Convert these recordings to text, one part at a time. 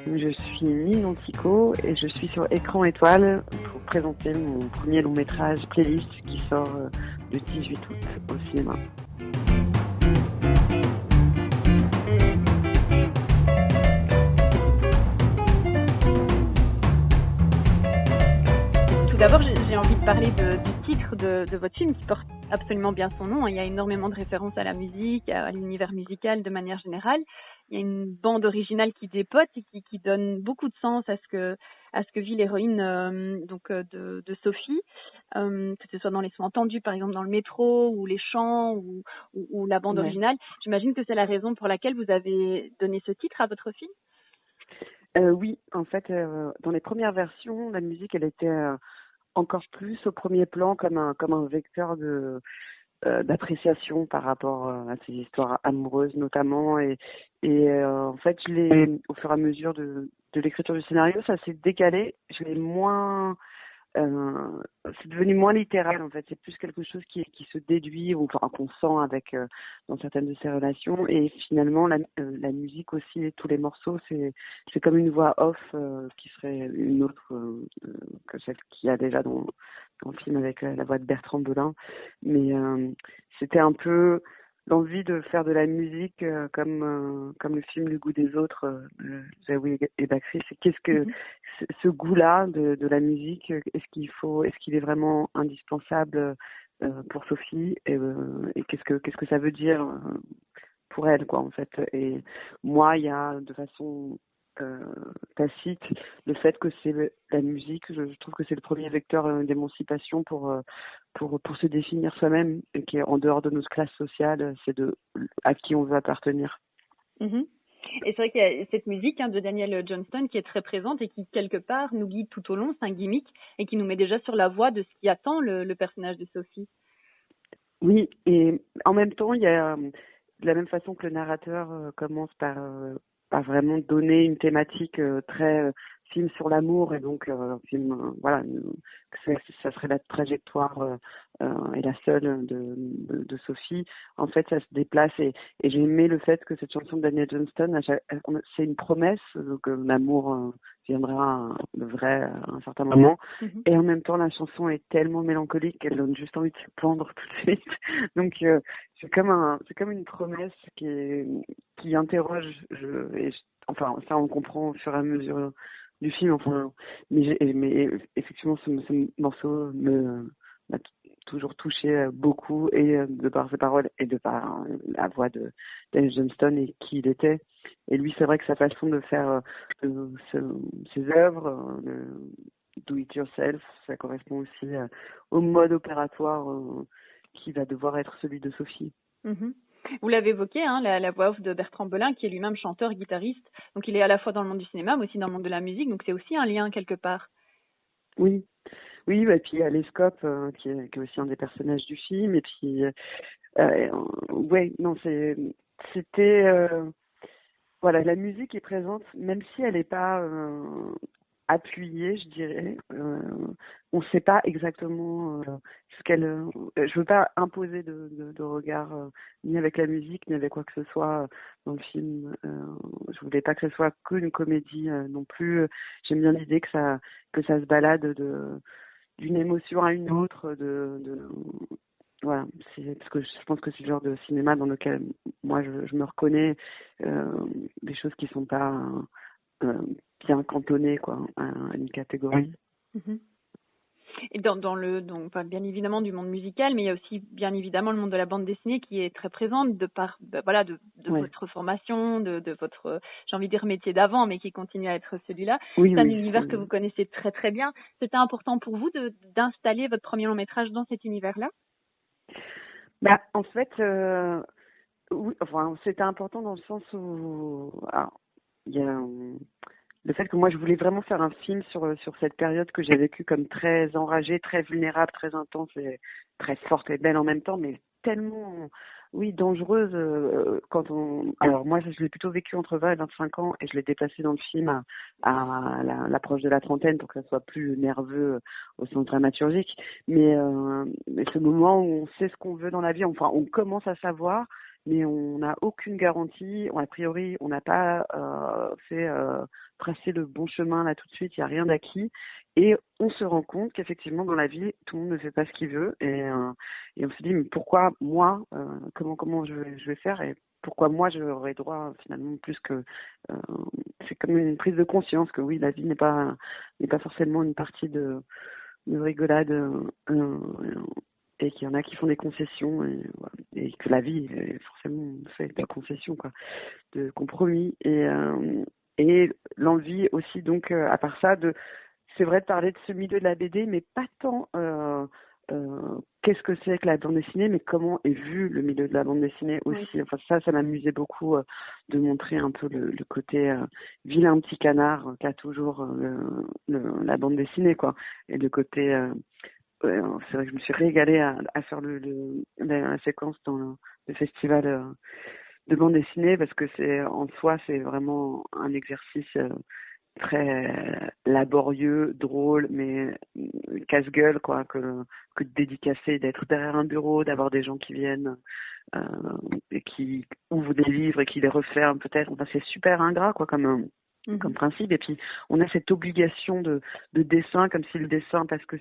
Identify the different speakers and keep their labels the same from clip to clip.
Speaker 1: Je suis Nine Antico et je suis sur Écran Étoile pour présenter mon premier long métrage Playlist qui sort le 18 août au cinéma.
Speaker 2: Tout d'abord, j'ai envie de parler du titre de votre film qui porte absolument bien son nom. Il y a énormément de références à la musique, à l'univers musical de manière générale. Il y a une bande originale qui dépote et qui donne beaucoup de sens à ce que vit l'héroïne de Sophie, que ce soit dans les sons entendus, par exemple dans le métro, ou les chants, ou la bande originale. J'imagine que c'est la raison pour laquelle vous avez donné ce titre à votre film.
Speaker 1: Oui, en fait, dans les premières versions, la musique, elle était encore plus au premier plan comme un vecteur d'appréciation par rapport à ces histoires amoureuses notamment et en fait au fur et à mesure de l'écriture du scénario, ça s'est décalé, je l'ai moins c'est devenu moins littéral en fait, c'est plus quelque chose qui se déduit ou enfin, qu'on sent avec dans certaines de ces relations, et finalement la musique aussi et tous les morceaux c'est comme une voix off qui serait une autre que celle qu'il y a déjà dans le film avec la voix de Bertrand Belin, mais c'était un peu l'envie de faire de la musique comme le film Le goût des autres, Zawi et Bakri. C'est qu'est-ce que ce goût-là de la musique, est-ce qu'il est vraiment indispensable pour Sophie, et qu'est-ce que ça veut dire pour elle, quoi, en fait. Et moi, il y a de façon tacite le fait que c'est la musique, je trouve que c'est le premier vecteur d'émancipation pour se définir soi-même, et qui est en dehors de notre classe sociale, c'est à qui on veut appartenir.
Speaker 2: Et c'est vrai qu'il y a cette musique de Daniel Johnston qui est très présente et qui, quelque part, nous guide tout au long. C'est un gimmick et qui nous met déjà sur la voie de ce qui attend le personnage de Sophie.
Speaker 1: Oui, et en même temps, il y a de la même façon que le narrateur commence par vraiment donner une thématique très film sur l'amour, et donc film voilà, que ça serait la trajectoire et la seule de Sophie. En fait, ça se déplace, et j'ai aimé le fait que cette chanson de Daniel Johnston, c'est une promesse que l'amour viendra le vrai à un certain moment, et en même temps la chanson est tellement mélancolique qu'elle donne juste envie de se pendre tout de suite. Donc c'est comme une promesse qui interroge, enfin ça on comprend au fur et à mesure du film, enfin, mais effectivement ce morceau m'a toujours touché beaucoup, et de par ses paroles et de par la voix de Daniel Johnston et qui il était. Et lui, c'est vrai que sa façon de faire ses œuvres, le do it yourself, ça correspond aussi au mode opératoire qui va devoir être celui de Sophie.
Speaker 2: Vous l'avez évoqué, la voix off de Bertrand Belin, qui est lui-même chanteur, guitariste. Donc il est à la fois dans le monde du cinéma, mais aussi dans le monde de la musique. Donc c'est aussi un lien quelque part.
Speaker 1: Oui, et puis il y a Lescope qui est aussi un des personnages du film. Et puis c'était voilà, la musique est présente, même si elle n'est pas appuyée, je dirais. On ne sait pas exactement ce qu'elle. Je veux pas imposer de regard ni avec la musique ni avec quoi que ce soit dans le film. Je voulais pas que ce soit qu'une comédie non plus. J'aime bien l'idée que ça se balade d'une émotion à une autre, voilà, parce que je pense que c'est le genre de cinéma dans lequel moi je me reconnais, des choses qui sont pas bien cantonnées, quoi, à une catégorie.
Speaker 2: Et donc bien évidemment du monde musical, mais il y a aussi bien évidemment le monde de la bande dessinée qui est très présente de par de votre formation, de votre, j'ai envie de dire, métier d'avant, mais qui continue à être celui-là. C'est un univers que vous connaissez très très bien. C'était important pour vous d'installer votre premier long métrage dans cet univers-là?
Speaker 1: Bah, en fait, oui, enfin, c'était important dans le sens où il y a le fait que moi je voulais vraiment faire un film sur cette période que j'ai vécue comme très enragée, très vulnérable, très intense et très forte et belle en même temps, mais tellement, oui, dangereuse alors moi je l'ai plutôt vécu entre 20 et 25 ans, et je l'ai déplacé dans le film à l'approche de la trentaine pour que ça soit plus nerveux au sens dramaturgique, mais ce moment où on sait ce qu'on veut dans la vie, enfin on commence à savoir, mais on n'a aucune garantie. A priori, on n'a pas fait tracer le bon chemin là tout de suite. Il n'y a rien d'acquis, et on se rend compte qu'effectivement dans la vie, tout le monde ne fait pas ce qu'il veut, et on se dit mais pourquoi moi, comment je vais faire, et pourquoi moi j'aurais droit finalement plus que c'est comme une prise de conscience que oui, la vie n'est pas forcément une partie de rigolade, et qu'il y en a qui font des concessions, voilà, et que la vie est forcément fait des concessions, quoi, de compromis, et l'envie aussi, donc à part ça, c'est vrai, de parler de ce milieu de la BD, mais pas tant qu'est-ce que c'est que la bande dessinée, mais comment est vu le milieu de la bande dessinée aussi.
Speaker 2: Oui.
Speaker 1: Enfin, ça m'amusait beaucoup de montrer un peu le côté vilain petit canard qu'a toujours la bande dessinée, quoi. Et le côté, c'est vrai que je me suis régalée à faire la séquence dans le festival de bande dessinée, parce que en soi, c'est vraiment un exercice très laborieux, drôle, mais casse-gueule, quoi, que de dédicacer, d'être derrière un bureau, d'avoir des gens qui viennent euh, et qui ouvrent des livres et qui les referment peut-être. Enfin, c'est super ingrat, quoi, comme principe. Et puis on a cette obligation de dessin, comme si le dessin, parce que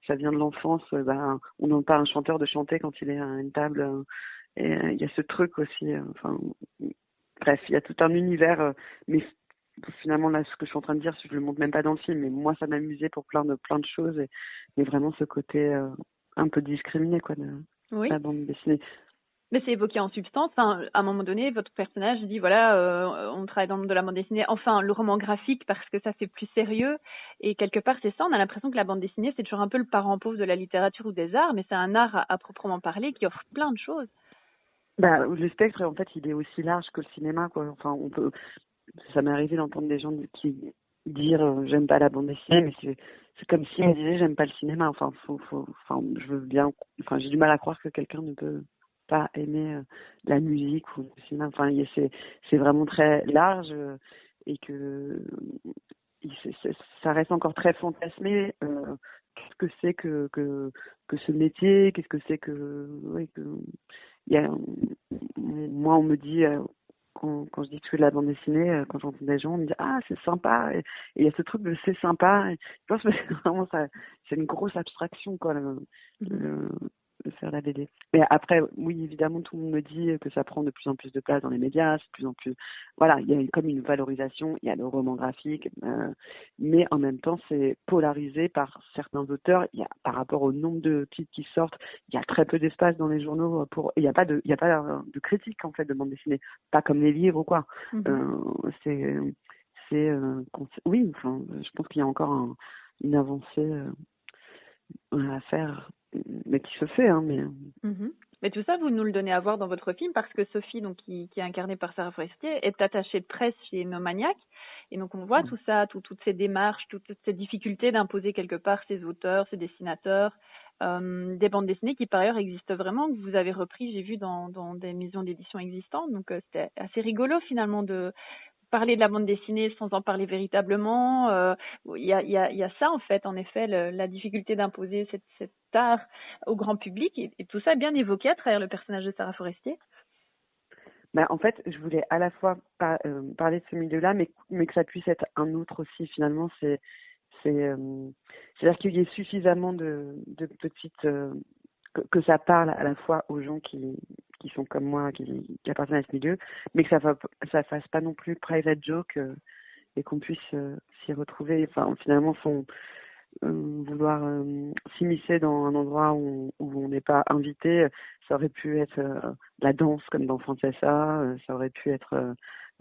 Speaker 1: ça vient de l'enfance, on demande pas à un chanteur de chanter quand il est à une table, et il y a ce truc aussi, enfin bref, il y a tout un univers, mais finalement là, ce que je suis en train de dire, je le montre même pas dans le film, mais moi ça m'amusait pour plein de choses, mais vraiment ce côté un peu discriminé, quoi, de
Speaker 2: Oui.
Speaker 1: la bande dessinée.
Speaker 2: Mais c'est évoqué en substance. Enfin, à un moment donné, votre personnage dit voilà, on travaille dans le monde de la bande dessinée. Enfin, le roman graphique, parce que ça c'est plus sérieux. Et quelque part, c'est ça. On a l'impression que la bande dessinée, c'est toujours un peu le parent pauvre de la littérature ou des arts, mais c'est un art à proprement parler qui offre plein de choses.
Speaker 1: Le spectre, en fait, il est aussi large que le cinéma, quoi. Enfin, ça m'est arrivé d'entendre des gens qui dire j'aime pas la bande dessinée, mais c'est comme si on disait j'aime pas le cinéma. Enfin, enfin, je veux bien, enfin, j'ai du mal à croire que quelqu'un ne peut pas aimer la musique ou le cinéma. Enfin, c'est vraiment très large, et que ça reste encore très fantasmé. Qu'est-ce que c'est que ce métier? Qu'est-ce que c'est que, oui, il y a, moi, on me dit, quand je dis que je fais de la bande dessinée, quand j'entends des gens, on me dit ah, c'est sympa, et il y a ce truc de c'est sympa, et je pense que c'est vraiment ça, c'est une grosse abstraction, quoi, le, de faire la BD. Mais après, oui, évidemment, tout le monde me dit que ça prend de plus en plus de place dans les médias, c'est de plus en plus, voilà, il y a comme une valorisation, il y a le roman graphique, mais en même temps, c'est polarisé par certains auteurs. Par rapport au nombre de titres qui sortent, il y a très peu d'espace dans les journaux il n'y a pas de critique, en fait, de bande dessinée, pas comme les livres ou quoi. Oui, enfin, je pense qu'il y a encore une avancée à faire, mais qui se fait, hein, mais.
Speaker 2: Mais tout ça, vous nous le donnez à voir dans votre film, parce que Sophie, donc qui est incarnée par Sarah Forestier, est attachée de presse chez Nomaniac, et donc on voit tout ça, toutes ces démarches, toutes ces difficultés d'imposer quelque part ces auteurs, ces dessinateurs, des bandes dessinées qui par ailleurs existent vraiment, que vous avez repris, j'ai vu dans des maisons d'édition existantes, donc c'était assez rigolo finalement de parler de la bande dessinée sans en parler véritablement. Il y a ça en fait, en effet, la difficulté d'imposer cet art au grand public, et tout ça est bien évoqué à travers le personnage de Sarah Forestier.
Speaker 1: En fait, je voulais à la fois parler de ce milieu-là, mais que ça puisse être un autre aussi. Finalement, c'est-à-dire qu'il y ait suffisamment de petites que ça parle à la fois aux gens qui sont comme moi, qui appartiennent à ce milieu, mais que ça fasse pas non plus private joke, et qu'on puisse s'y retrouver. Enfin, finalement, vouloir s'immiscer dans un endroit où on n'est pas invité, ça aurait pu être la danse comme dans Francesa, ça aurait pu être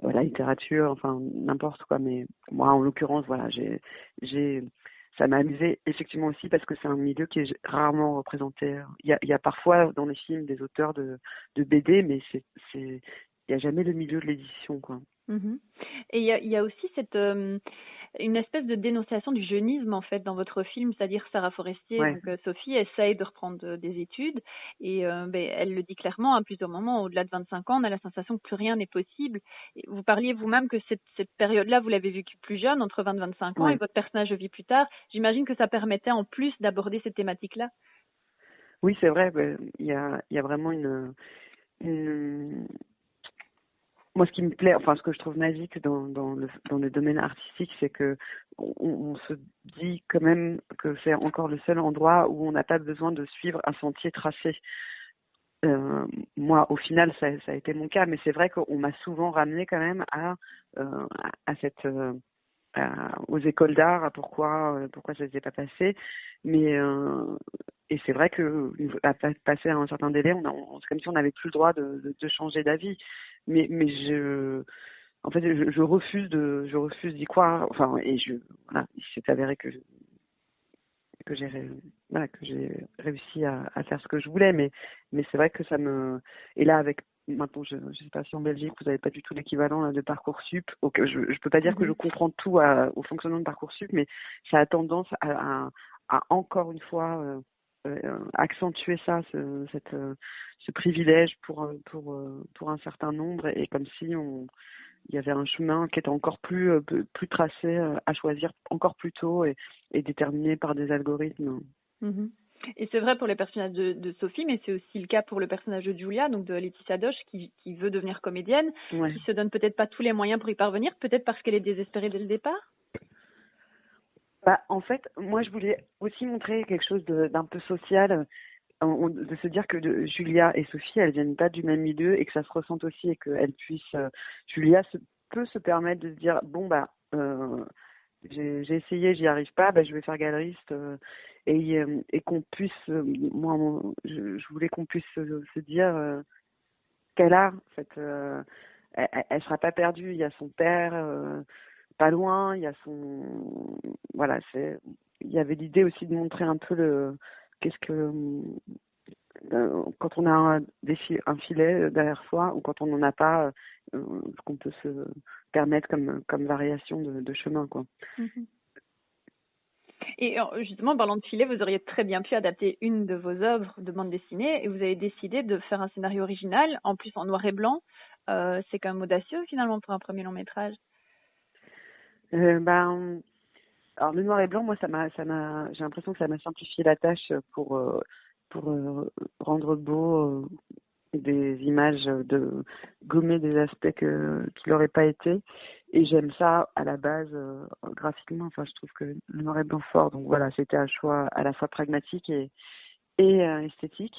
Speaker 1: la littérature, enfin n'importe quoi. Mais moi, en l'occurrence, voilà, ça m'a amusé effectivement aussi parce que c'est un milieu qui est rarement représenté. Il y a parfois dans les films des auteurs de BD, mais il n'y a jamais le milieu de l'édition, quoi.
Speaker 2: Et il y a aussi une espèce de dénonciation du jeunisme en fait dans votre film, c'est-à-dire Sarah Forestier, donc Sophie essaye de reprendre des études, et elle le dit clairement à plusieurs moments, au-delà de 25 ans, on a la sensation que plus rien n'est possible. Et vous parliez vous-même que cette période-là, vous l'avez vécue plus jeune, entre 20 et 25 ans, et votre personnage le vit plus tard. J'imagine que ça permettait en plus d'aborder ces thématiques-là.
Speaker 1: Oui, c'est vrai, il y a vraiment hum, moi, ce qui me plaît, enfin, ce que je trouve magique dans le domaine artistique, c'est que on se dit quand même que c'est encore le seul endroit où on n'a pas besoin de suivre un sentier tracé. Euh, Moi, au final, ça a été mon cas, mais c'est vrai qu'on m'a souvent ramené quand même à cette aux écoles d'art, à pourquoi ça s'était pas passé. Mais et c'est vrai que passer un certain délai, c'est comme si on n'avait plus le droit de changer d'avis. Mais en fait, je refuse d'y croire. Enfin, voilà, il s'est avéré que j'ai, voilà, que j'ai réussi à faire ce que je voulais. Mais c'est vrai que et là, maintenant, je ne sais pas si en Belgique, vous n'avez pas du tout l'équivalent là, de Parcoursup. Donc, je peux pas dire que je comprends tout au fonctionnement de Parcoursup, mais ça a tendance à encore une fois, accentuer ça, ce privilège pour un certain nombre, et comme si il y avait un chemin qui était encore plus tracé, à choisir encore plus tôt, et déterminé par des algorithmes.
Speaker 2: Mhm. Et c'est vrai pour les personnages de Sophie, mais c'est aussi le cas pour le personnage de Julia, donc de Laetitia Doche, qui veut devenir comédienne,
Speaker 1: Ouais.
Speaker 2: qui se donne peut-être pas tous les moyens pour y parvenir, peut-être parce qu'elle est désespérée dès le départ.
Speaker 1: Bah, en fait, moi, je voulais aussi montrer quelque chose d'un peu social, de se dire que Julia et Sophie, elles viennent pas du même milieu, et que ça se ressente aussi, et qu'elles puissent. Julia peut se permettre de se dire, bon, bah, j'ai essayé, j'y arrive pas, bah, je vais faire galeriste, et qu'on puisse, moi, je voulais qu'on puisse se dire qu'elle a, en fait, elle sera pas perdue. Il y a son père pas loin, il y a voilà, il y avait l'idée aussi de montrer un peu qu'est-ce que quand on a un filet derrière soi, ou quand on n'en a pas, ce qu'on peut se permettre comme variation de chemin, quoi.
Speaker 2: Mhm. Et justement, en parlant de filet, vous auriez très bien pu adapter une de vos œuvres de bande dessinée, et vous avez décidé de faire un scénario original, en plus en noir et blanc. C'est quand même audacieux finalement pour un premier long métrage.
Speaker 1: Ben, alors le noir et blanc, moi, j'ai l'impression que ça m'a simplifié la tâche pour rendre beau des images, de gommer des aspects qui l'auraient pas été. Et j'aime ça à la base, graphiquement. Enfin, je trouve que le noir et blanc fort. Donc voilà, c'était un choix à la fois pragmatique et esthétique.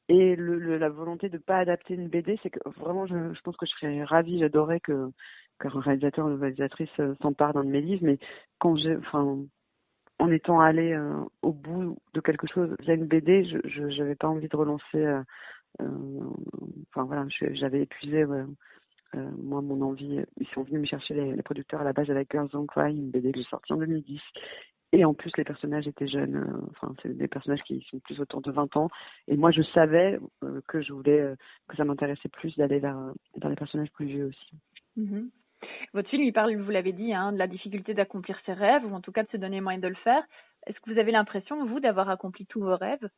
Speaker 1: Et la volonté de pas adapter une BD, c'est que vraiment, je pense que je serais ravie, j'adorais qu'un réalisateur ou une réalisatrice s'empare d'un de mes livres, mais enfin, en étant allé au bout de quelque chose via une BD, je n'avais pas envie de relancer. Enfin voilà, j'avais épuisé, ouais, moi, mon envie. Ils sont venus me chercher, les producteurs, à la base, avec Girls Don't Cry, une BD que j'ai sortie en 2010. Et en plus, les personnages étaient jeunes. Enfin, c'est des personnages qui sont plus autour de 20 ans. Et moi, je savais que je voulais, que ça m'intéressait plus d'aller vers les personnages plus vieux aussi.
Speaker 2: Mhm. Votre film, il parle, vous l'avez dit, hein, de la difficulté d'accomplir ses rêves, ou en tout cas de se donner les moyens de le faire. Est-ce que vous avez l'impression, vous, d'avoir accompli tous vos rêves?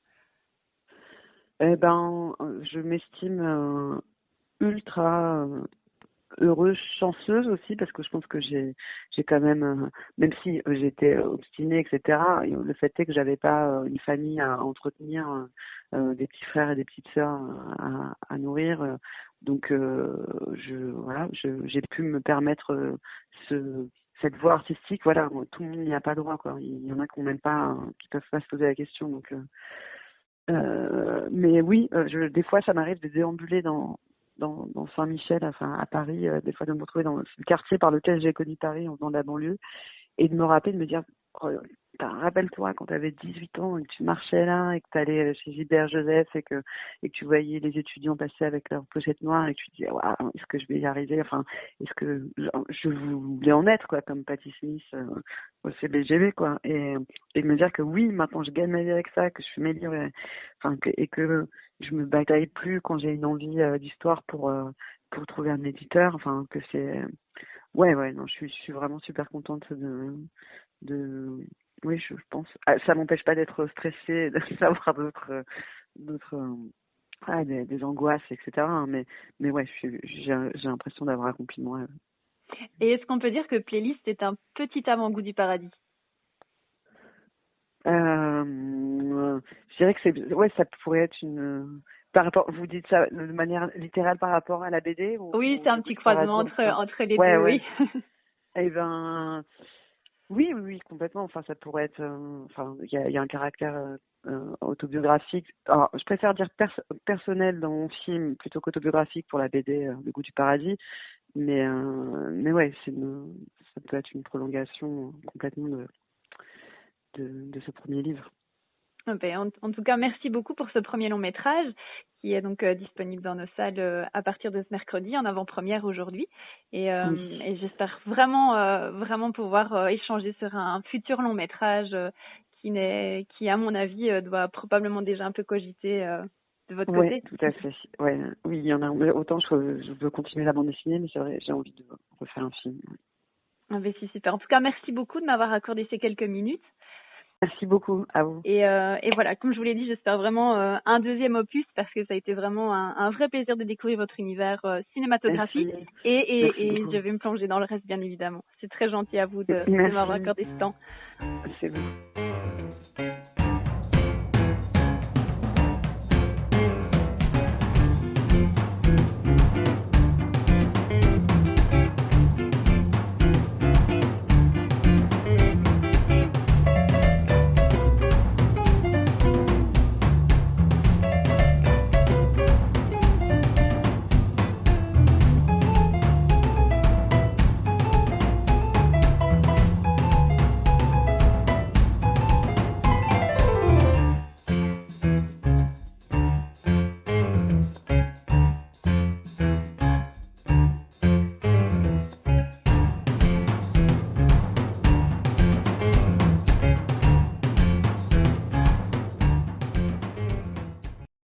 Speaker 1: Eh ben, je m'estime ultra heureuse, chanceuse aussi, parce que je pense que j'ai quand même, même si j'étais obstinée, etc., le fait est que j'avais pas une famille à entretenir, des petits frères et des petites sœurs à nourrir. Donc voilà, j'ai pu me permettre cette voie artistique. Voilà, tout le monde n'y a pas droit, quoi. Il y en a qui n'ont même pas, qui peuvent pas se poser la question. Donc mais oui, des fois, ça m'arrive de déambuler dans Saint-Michel, enfin à Paris, des fois de me retrouver dans le quartier par lequel j'ai connu Paris en venant de la banlieue, et de me rappeler, de me dire, oh, rappelle-toi quand tu avais 18 ans et que tu marchais là, et que tu allais chez Gilbert Joseph, et que tu voyais les étudiants passer avec leurs pochettes noires, et que tu te disais, waouh, est-ce que je vais y arriver, enfin, est-ce que je voulais en être, quoi, comme Patti Smith au CBGB, quoi, et me dire que oui, maintenant je gagne ma vie avec ça, que je fais mes livres, enfin, et que je me bataille plus quand j'ai une envie d'histoire pour trouver un éditeur, enfin, que c'est ouais, non, je suis vraiment super contente de, oui, je pense. Ah, ça m'empêche pas d'être stressée, d'avoir d'autres, des angoisses, etc., hein, mais ouais, j'ai l'impression d'avoir accompli mon rêve.
Speaker 2: Et est-ce qu'on peut dire que Playlist est un petit avant-goût du paradis?
Speaker 1: Je dirais que ouais, ça pourrait être Par rapport, vous dites ça de manière littérale par rapport à la BD
Speaker 2: Oui, c'est un petit croisement entre les
Speaker 1: ouais,
Speaker 2: deux,
Speaker 1: ouais.
Speaker 2: oui.
Speaker 1: Eh ben, oui, oui, oui, complètement. Enfin, ça pourrait être, enfin, il y a un caractère autobiographique. Alors, je préfère dire personnel dans mon film plutôt qu'autobiographique pour la BD Le Goût du paradis. Mais ouais, ça peut être une prolongation complètement de ce premier livre.
Speaker 2: En tout cas, merci beaucoup pour ce premier long métrage qui est donc disponible dans nos salles à partir de ce mercredi en avant-première aujourd'hui. Et j'espère vraiment pouvoir échanger sur un futur long métrage qui, à mon avis, doit probablement déjà un peu cogiter de votre côté.
Speaker 1: Oui, tout à fait. Ouais, oui, il y en a. Autant je veux continuer la bande dessinée, mais c'est vrai, j'ai envie de refaire un film.
Speaker 2: C'est super. En tout cas, merci beaucoup de m'avoir accordé ces quelques minutes.
Speaker 1: Merci beaucoup à vous.
Speaker 2: Et voilà, comme je vous l'ai dit, j'espère vraiment un deuxième opus parce que ça a été vraiment un vrai plaisir de découvrir votre univers cinématographique.
Speaker 1: Merci.
Speaker 2: Et je vais me plonger dans le reste, bien évidemment. C'est très gentil à vous de m'avoir accordé ce temps.
Speaker 1: C'est bon.